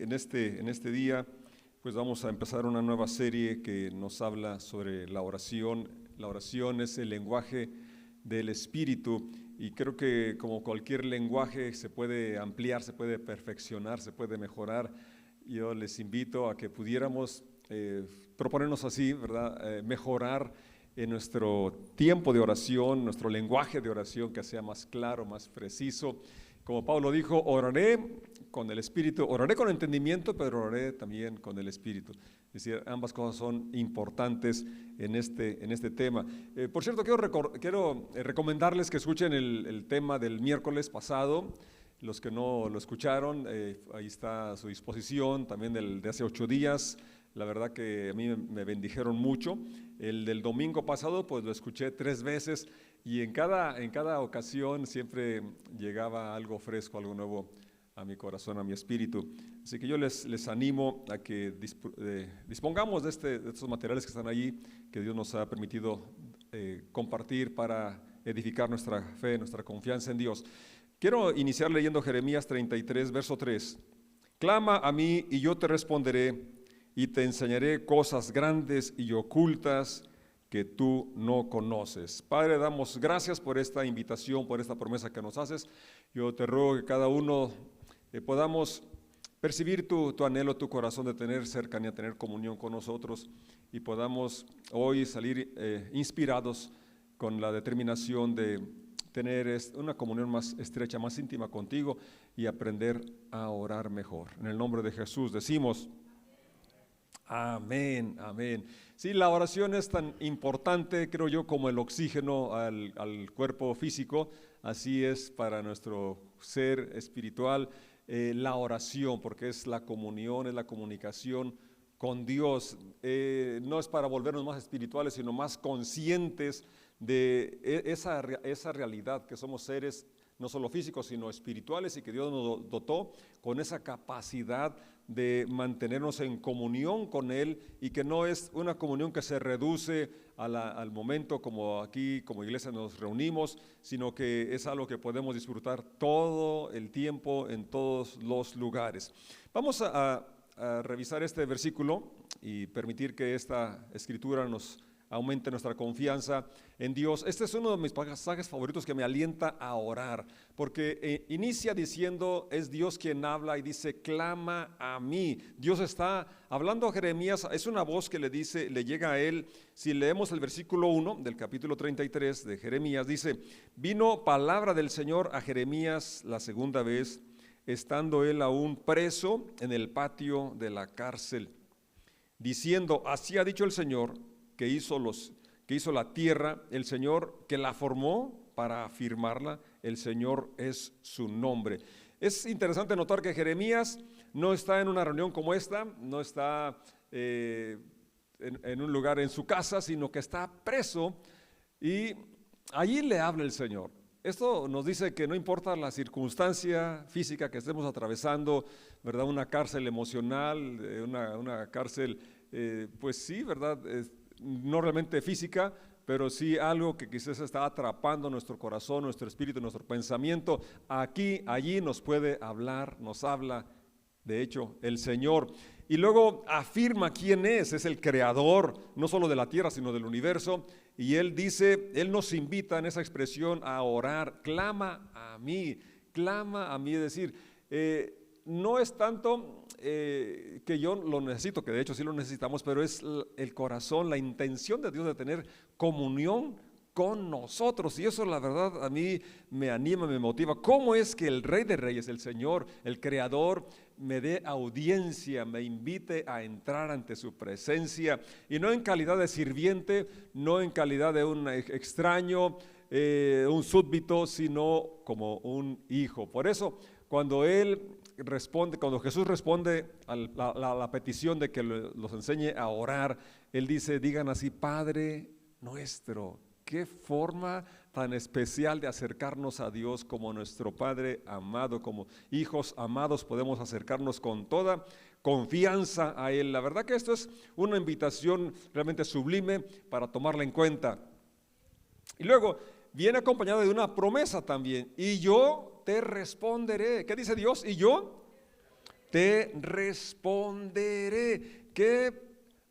en este día, pues vamos a empezar una nueva serie que nos habla sobre la oración. La oración es el lenguaje del Espíritu y creo que como cualquier lenguaje se puede ampliar, se puede perfeccionar, se puede mejorar. Yo les invito a que pudiéramos proponernos así, ¿verdad? Mejorar en nuestro tiempo de oración, nuestro lenguaje de oración, que sea más claro, más preciso. Como Pablo dijo, oraré con el Espíritu, oraré con entendimiento, pero oraré también con el Espíritu. Es decir, ambas cosas son importantes en este tema. Por cierto, quiero recomendarles que escuchen el tema del miércoles pasado. Los que no lo escucharon, ahí está a su disposición, también el de hace 8 días. La verdad que a mí me bendijeron mucho. El del domingo pasado, pues lo escuché 3 veces y en cada ocasión siempre llegaba algo fresco, algo nuevo a mi corazón, a mi espíritu. Así que yo les animo a que dispongamos de estos materiales que están allí, que Dios nos ha permitido compartir para edificar nuestra fe, nuestra confianza en Dios. Quiero iniciar leyendo Jeremías 33, verso 3. Clama a mí y yo te responderé y te enseñaré cosas grandes y ocultas que tú no conoces. Padre, damos gracias por esta invitación, por esta promesa que nos haces. Yo te ruego que cada uno podamos percibir tu anhelo, tu corazón de tener cercanía, tener comunión con nosotros y podamos hoy salir inspirados con la determinación de tener una comunión más estrecha, más íntima contigo y aprender a orar mejor. En el nombre de Jesús decimos amén, amén. Sí, la oración es tan importante, creo yo, como el oxígeno al cuerpo físico. Así es para nuestro ser espiritual la oración, porque es la comunión, es la comunicación con Dios. No es para volvernos más espirituales, sino más conscientes de esa realidad que somos seres no solo físicos, sino espirituales, y que Dios nos dotó con esa capacidad de mantenernos en comunión con Él, y que no es una comunión que se reduce al momento como aquí, como iglesia nos reunimos, sino que es algo que podemos disfrutar todo el tiempo, en todos los lugares. Vamos a revisar este versículo y permitir que esta escritura nos aumente nuestra confianza en Dios. Este es uno de mis pasajes favoritos que me alienta a orar, porque inicia diciendo, es Dios quien habla y dice, clama a mí. Dios está hablando a Jeremías, es una voz que le llega a él. Si leemos el versículo 1 del capítulo 33 de Jeremías, dice, vino palabra del Señor a Jeremías la segunda vez, estando él aún preso en el patio de la cárcel, diciendo, así ha dicho el Señor, que hizo la tierra, el Señor que la formó para afirmarla, el Señor es su nombre. Es interesante notar que Jeremías no está en una reunión como esta, no está en un lugar en su casa, sino que está preso y allí le habla el Señor. Esto nos dice que no importa la circunstancia física que estemos atravesando, ¿verdad? Una cárcel emocional, una cárcel, pues sí, ¿verdad? No realmente física, pero sí algo que quizás está atrapando nuestro corazón, nuestro espíritu, nuestro pensamiento. Allí nos puede hablar, nos habla, de hecho, el Señor. Y luego afirma quién es el creador, no solo de la tierra, sino del universo. Y Él dice, Él nos invita en esa expresión a orar, clama a mí, es decir, no es tanto que yo lo necesito, que de hecho sí lo necesitamos, pero es el corazón, la intención de Dios de tener comunión con nosotros, y eso la verdad a mí me anima, me motiva. ¿Cómo es que el Rey de Reyes, el Señor, el Creador, me dé audiencia, me invite a entrar ante su presencia, y no en calidad de sirviente, no en calidad de un extraño, un súbdito, sino como un hijo? Por eso, cuando Jesús responde a la petición de que los enseñe a orar, Él dice, digan así, Padre nuestro. Qué forma tan especial de acercarnos a Dios como nuestro Padre amado, como hijos amados podemos acercarnos con toda confianza a Él. La verdad que esto es una invitación realmente sublime para tomarla en cuenta. Y luego viene acompañada de una promesa también, y yo te responderé. ¿Qué dice Dios? Y yo te responderé. Qué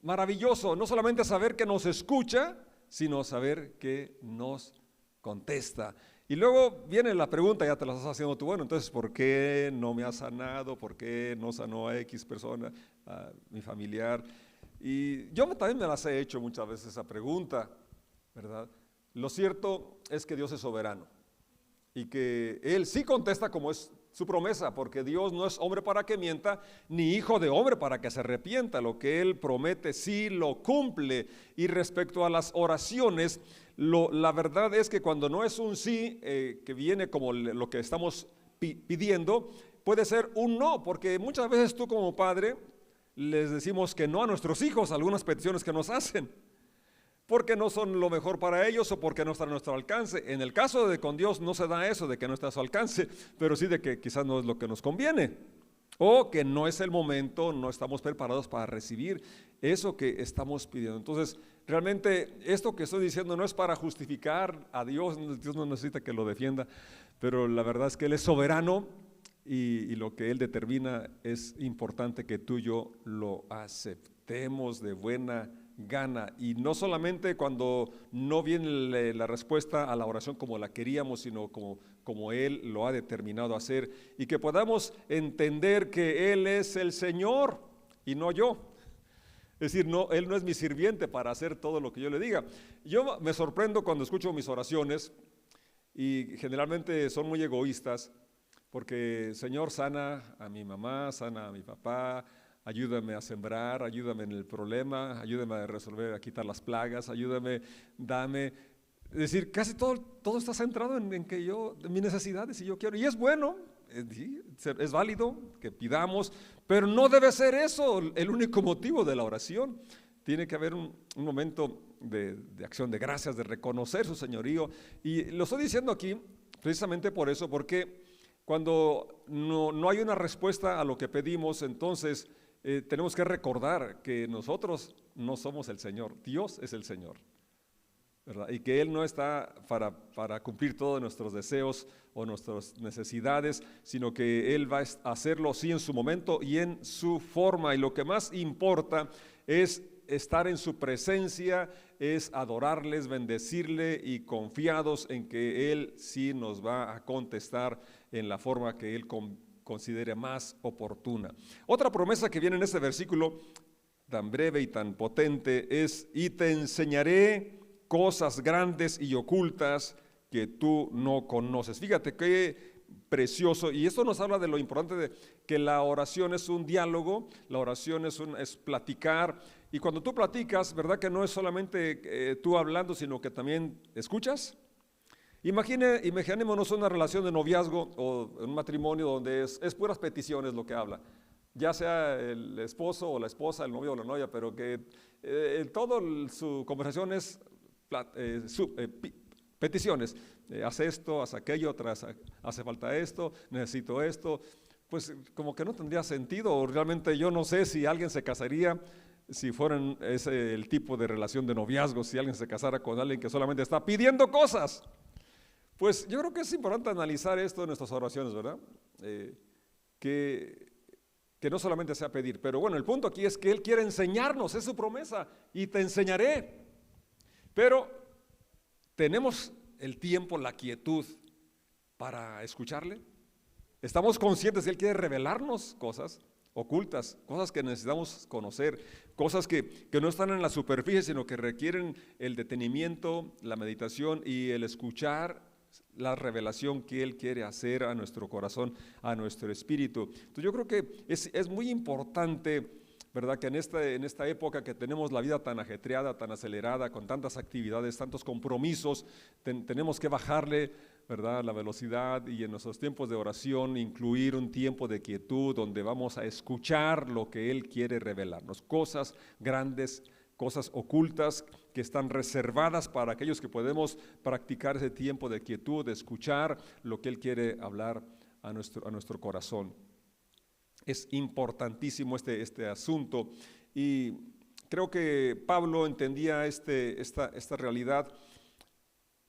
maravilloso, no solamente saber que nos escucha, sino saber que nos contesta. Y luego viene la pregunta, ya te la estás haciendo tú, bueno, entonces, ¿por qué no me ha sanado? ¿Por qué no sanó a X persona, a mi familiar? Y yo también me las he hecho muchas veces esa pregunta, ¿verdad? Lo cierto es que Dios es soberano y que Él sí contesta como es su promesa, porque Dios no es hombre para que mienta, ni hijo de hombre para que se arrepienta. Lo que Él promete sí lo cumple. Y respecto a las oraciones, la verdad es que cuando no es un sí, que viene como lo que estamos pidiendo, puede ser un no, porque muchas veces tú como padre les decimos que no a nuestros hijos, algunas peticiones que nos hacen, porque no son lo mejor para ellos o porque no están a nuestro alcance. En el caso de con Dios no se da eso de que no está a su alcance, pero sí de que quizás no es lo que nos conviene, o que no es el momento, no estamos preparados para recibir eso que estamos pidiendo. Entonces, realmente esto que estoy diciendo no es para justificar a Dios, Dios no necesita que lo defienda, pero la verdad es que Él es soberano y lo que Él determina es importante que tú y yo lo aceptemos de buena gana, y no solamente cuando no viene la respuesta a la oración como la queríamos, sino como Él lo ha determinado hacer, y que podamos entender que Él es el Señor y no yo. Es decir, no, Él no es mi sirviente para hacer todo lo que yo le diga. Yo me sorprendo cuando escucho mis oraciones y generalmente son muy egoístas, porque Señor, sana a mi mamá, sana a mi papá, ayúdame a sembrar, ayúdame en el problema, ayúdame a resolver, a quitar las plagas, ayúdame, dame. Es decir, casi todo está centrado en que en mis necesidades, y yo quiero, y es bueno, es válido que pidamos, pero no debe ser eso el único motivo de la oración. Tiene que haber un momento de acción de gracias, de reconocer su señorío, y lo estoy diciendo aquí precisamente por eso, porque cuando no hay una respuesta a lo que pedimos, entonces tenemos que recordar que nosotros no somos el Señor, Dios es el Señor, ¿verdad? Y que Él no está para cumplir todos nuestros deseos o nuestras necesidades, sino que Él va a hacerlo sí en su momento y en su forma. Y lo que más importa es estar en su presencia, es adorarles, bendecirle y confiados en que Él sí nos va a contestar en la forma que Él considere más oportuna. Otra promesa que viene en este versículo tan breve y tan potente es: y te enseñaré cosas grandes y ocultas que tú no conoces. Fíjate qué precioso, y esto nos habla de lo importante de que la oración es un diálogo, la oración es platicar, y cuando tú platicas, ¿verdad que no es solamente tú hablando, sino que también escuchas? Imaginémonos una relación de noviazgo o un matrimonio donde es puras peticiones lo que habla, ya sea el esposo o la esposa, el novio o la novia, pero que su conversación es peticiones. Haz esto, haz aquello, hace falta esto, necesito esto. Pues como que no tendría sentido, o realmente yo no sé si alguien se casaría si fueran el tipo de relación de noviazgo, si alguien se casara con alguien que solamente está pidiendo cosas. Pues yo creo que es importante analizar esto en nuestras oraciones, ¿verdad? Que no solamente sea pedir, pero bueno, el punto aquí es que Él quiere enseñarnos, es su promesa, y te enseñaré. Pero ¿tenemos el tiempo, la quietud para escucharle? ¿Estamos conscientes de que Él quiere revelarnos cosas ocultas, cosas que necesitamos conocer, cosas que no están en la superficie, sino que requieren el detenimiento, la meditación y el escuchar la revelación que Él quiere hacer a nuestro corazón, a nuestro espíritu? Entonces yo creo que es muy importante, ¿verdad?, que en esta época que tenemos la vida tan ajetreada, tan acelerada, con tantas actividades, tantos compromisos, tenemos que bajarle, ¿verdad?, la velocidad, y en nuestros tiempos de oración incluir un tiempo de quietud donde vamos a escuchar lo que Él quiere revelarnos, cosas grandes, cosas ocultas que están reservadas para aquellos que podemos practicar ese tiempo de quietud, de escuchar lo que Él quiere hablar a nuestro corazón. Es importantísimo este asunto, y creo que Pablo entendía esta realidad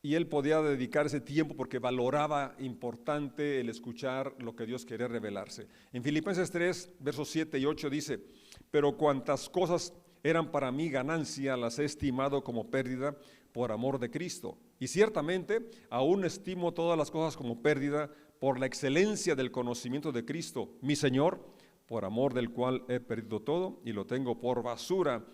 y él podía dedicar ese tiempo porque valoraba importante el escuchar lo que Dios quería revelarse. En Filipenses 3, versos 7 y 8 dice: pero cuantas cosas eran para mí ganancia, las he estimado como pérdida por amor de Cristo. Y ciertamente aún estimo todas las cosas como pérdida por la excelencia del conocimiento de Cristo, mi Señor, por amor del cual he perdido todo y lo tengo por basura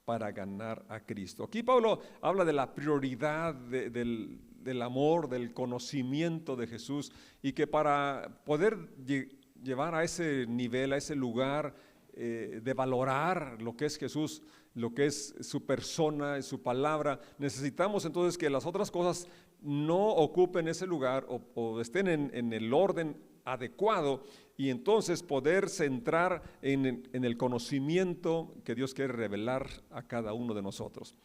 para ganar a Cristo. Aquí Pablo habla de la prioridad del amor, del conocimiento de Jesús, y que para poder llevar a ese nivel, a ese lugar de valorar lo que es Jesús, lo que es su persona y su palabra, necesitamos entonces que las otras cosas no ocupen ese lugar o estén en el orden adecuado, y entonces poder centrar en el conocimiento que Dios quiere revelar a cada uno de nosotros.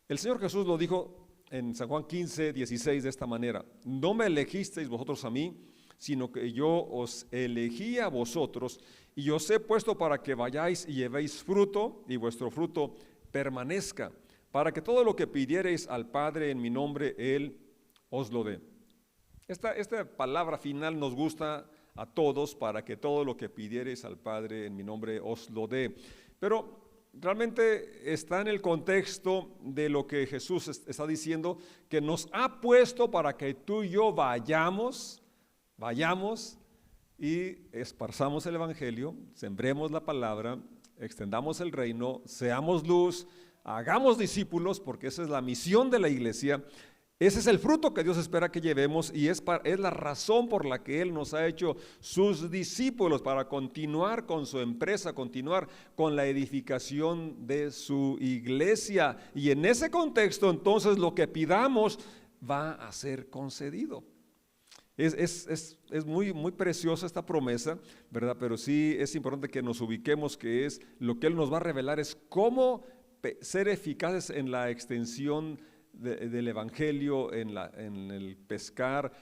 El Señor Jesús lo dijo en San Juan 15, 16 de esta manera: no me elegisteis vosotros a mí, sino que yo os elegí a vosotros y os he puesto para que vayáis y llevéis fruto y vuestro fruto permanezca, para que todo lo que pidiereis al Padre en mi nombre, Él os lo dé. Esta palabra final nos gusta a todos: para que todo lo que pidiereis al Padre en mi nombre os lo dé. Pero realmente está en el contexto de lo que Jesús está diciendo, que nos ha puesto para que tú y yo vayamos y esparzamos el evangelio, sembremos la palabra, extendamos el reino, seamos luz, hagamos discípulos, porque esa es la misión de la iglesia. Ese es el fruto que Dios espera que llevemos, y es la razón por la que Él nos ha hecho sus discípulos, para continuar con su empresa, continuar con la edificación de su iglesia. Y en ese contexto, entonces, lo que pidamos va a ser concedido. Es muy, muy preciosa esta promesa, ¿verdad? Pero sí es importante que nos ubiquemos, que es lo que Él nos va a revelar, es cómo ser eficaces en la extensión del evangelio, en el pescar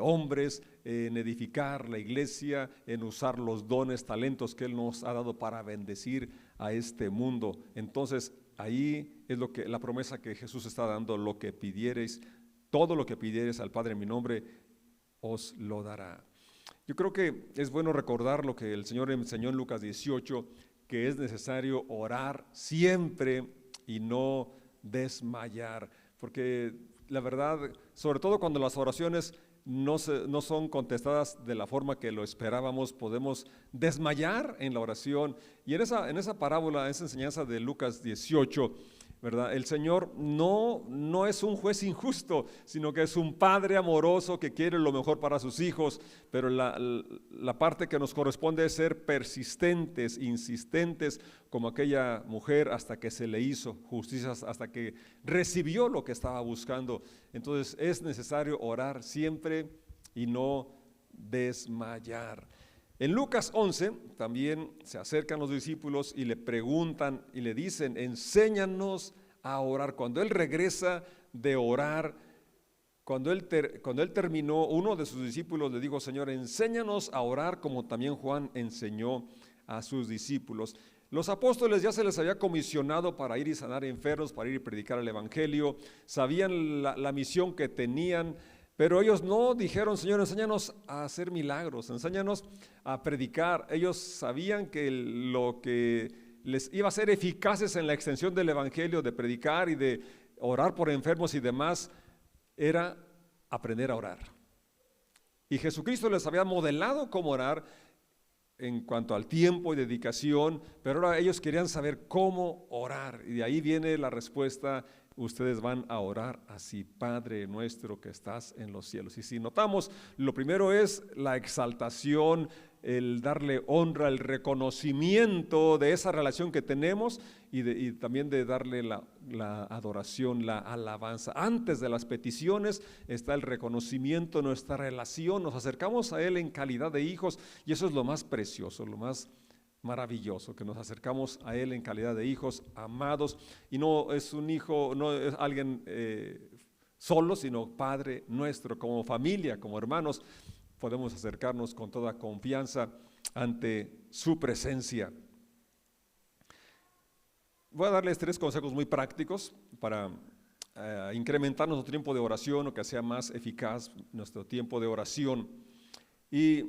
hombres, en edificar la iglesia, en usar los dones, talentos que Él nos ha dado para bendecir a este mundo. Entonces ahí es la promesa que Jesús está dando: lo que pidiereis, todo lo que pidiereis al Padre en mi nombre, os lo dará. Yo creo que es bueno recordar lo que el Señor enseñó en Lucas 18, que es necesario orar siempre y no desmayar, porque la verdad, sobre todo cuando las oraciones no son contestadas de la forma que lo esperábamos, podemos desmayar en la oración. Y en esa parábola, esa enseñanza de Lucas 18, ¿verdad? El Señor no es un juez injusto, sino que es un padre amoroso que quiere lo mejor para sus hijos, pero la parte que nos corresponde es ser persistentes, insistentes, como aquella mujer, hasta que se le hizo justicia, hasta que recibió lo que estaba buscando. Entonces es necesario orar siempre y no desmayar. En Lucas 11 también se acercan los discípulos y le preguntan y le dicen: enséñanos a orar. Cuando Él regresa de orar, cuando él terminó, uno de sus discípulos le dijo: Señor, enséñanos a orar como también Juan enseñó a sus discípulos. Los apóstoles ya se les había comisionado para ir y sanar enfermos, para ir y predicar el evangelio, sabían la misión que tenían. Pero ellos no dijeron: Señor, enséñanos a hacer milagros, enséñanos a predicar. Ellos sabían que lo que les iba a ser eficaces en la extensión del evangelio, de predicar y de orar por enfermos y demás, era aprender a orar. Y Jesucristo les había modelado cómo orar en cuanto al tiempo y dedicación, pero ahora ellos querían saber cómo orar. Y de ahí viene la respuesta: ustedes van a orar así: Padre nuestro que estás en los cielos. Y si notamos, lo primero es la exaltación, el darle honra, el reconocimiento de esa relación que tenemos, y también de darle la adoración, la alabanza. Antes de las peticiones está el reconocimiento, nuestra relación. Nos acercamos a Él en calidad de hijos, y eso es lo más precioso, lo más maravilloso, que nos acercamos a Él en calidad de hijos amados, y no es un hijo, no es alguien solo, sino Padre nuestro, como familia, como hermanos, podemos acercarnos con toda confianza ante su presencia. Voy a darles 3 consejos muy prácticos para incrementar nuestro tiempo de oración o que sea más eficaz nuestro tiempo de oración. Y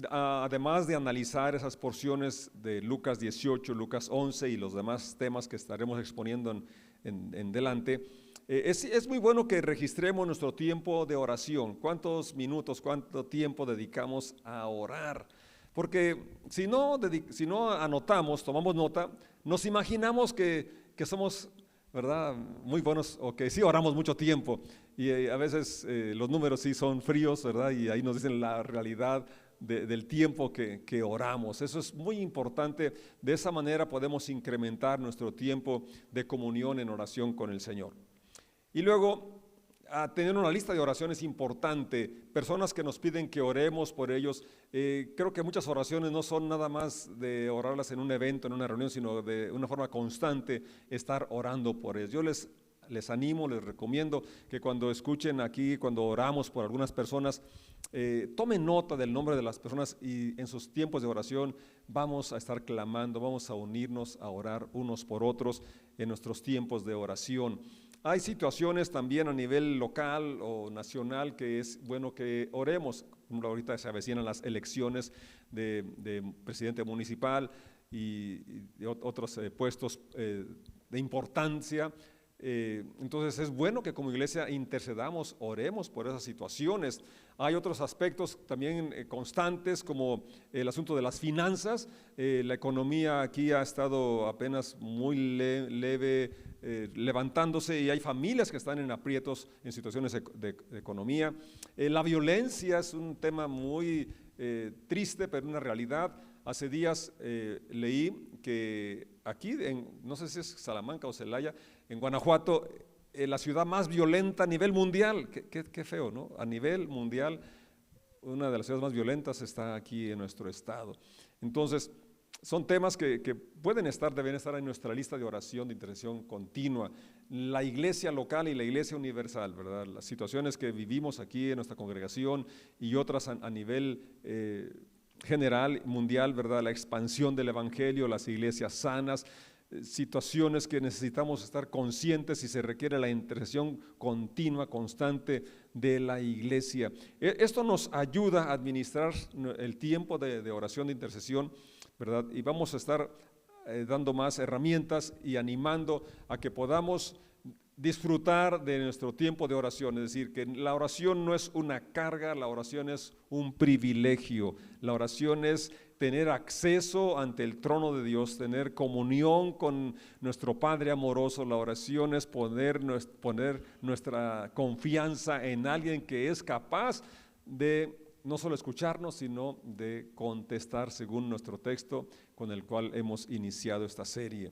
además de analizar esas porciones de Lucas 18, Lucas 11 y los demás temas que estaremos exponiendo en delante, es muy bueno que registremos nuestro tiempo de oración. ¿Cuántos minutos, cuánto tiempo dedicamos a orar? Porque si no anotamos, tomamos nota, nos imaginamos que somos, ¿verdad?, muy buenos, o que sí oramos mucho tiempo, y a veces los números sí son fríos, ¿verdad?, y ahí nos dicen la realidad del tiempo que oramos. Eso es muy importante. De esa manera podemos incrementar nuestro tiempo de comunión en oración con el Señor. Y luego, tener una lista de oraciones importante, personas que nos piden que oremos por ellos. Creo que muchas oraciones no son nada más de orarlas en un evento, en una reunión, sino de una forma constante estar orando por ellos. Yo les animo, les recomiendo que cuando escuchen aquí, cuando oramos por algunas personas, tomen nota del nombre de las personas, y en sus tiempos de oración vamos a estar clamando, vamos a unirnos a orar unos por otros en nuestros tiempos de oración. Hay situaciones también a nivel local o nacional que es bueno que oremos. Ahorita se avecinan las elecciones de presidente municipal y otros puestos de importancia. Entonces es bueno que como iglesia intercedamos, oremos por esas situaciones. Hay otros aspectos también constantes, como el asunto de las finanzas. La economía aquí ha estado apenas muy leve, levantándose, y hay familias que están en aprietos en situaciones de economía. La violencia es un tema muy triste, pero una realidad. Hace días leí que aquí, no sé si es Salamanca o Celaya, en Guanajuato, la ciudad más violenta a nivel mundial. Qué feo, ¿no? A nivel mundial, una de las ciudades más violentas está aquí en nuestro estado. Entonces, son temas que deben estar en nuestra lista de oración, de intercesión continua. La iglesia local y la iglesia universal, ¿verdad? Las situaciones que vivimos aquí en nuestra congregación y otras a nivel general, mundial, ¿verdad? La expansión del evangelio, las iglesias sanas, situaciones que necesitamos estar conscientes y se requiere la intercesión continua, constante de la iglesia. Esto nos ayuda a administrar el tiempo de oración, de intercesión, ¿verdad? Y vamos a estar dando más herramientas y animando a que podamos disfrutar de nuestro tiempo de oración. Es decir, que la oración no es una carga, la oración es un privilegio. La oración es tener acceso ante el trono de Dios, tener comunión con nuestro Padre amoroso. La oración es poner nuestra confianza en alguien que es capaz de no solo escucharnos, sino de contestar según nuestro texto con el cual hemos iniciado esta serie.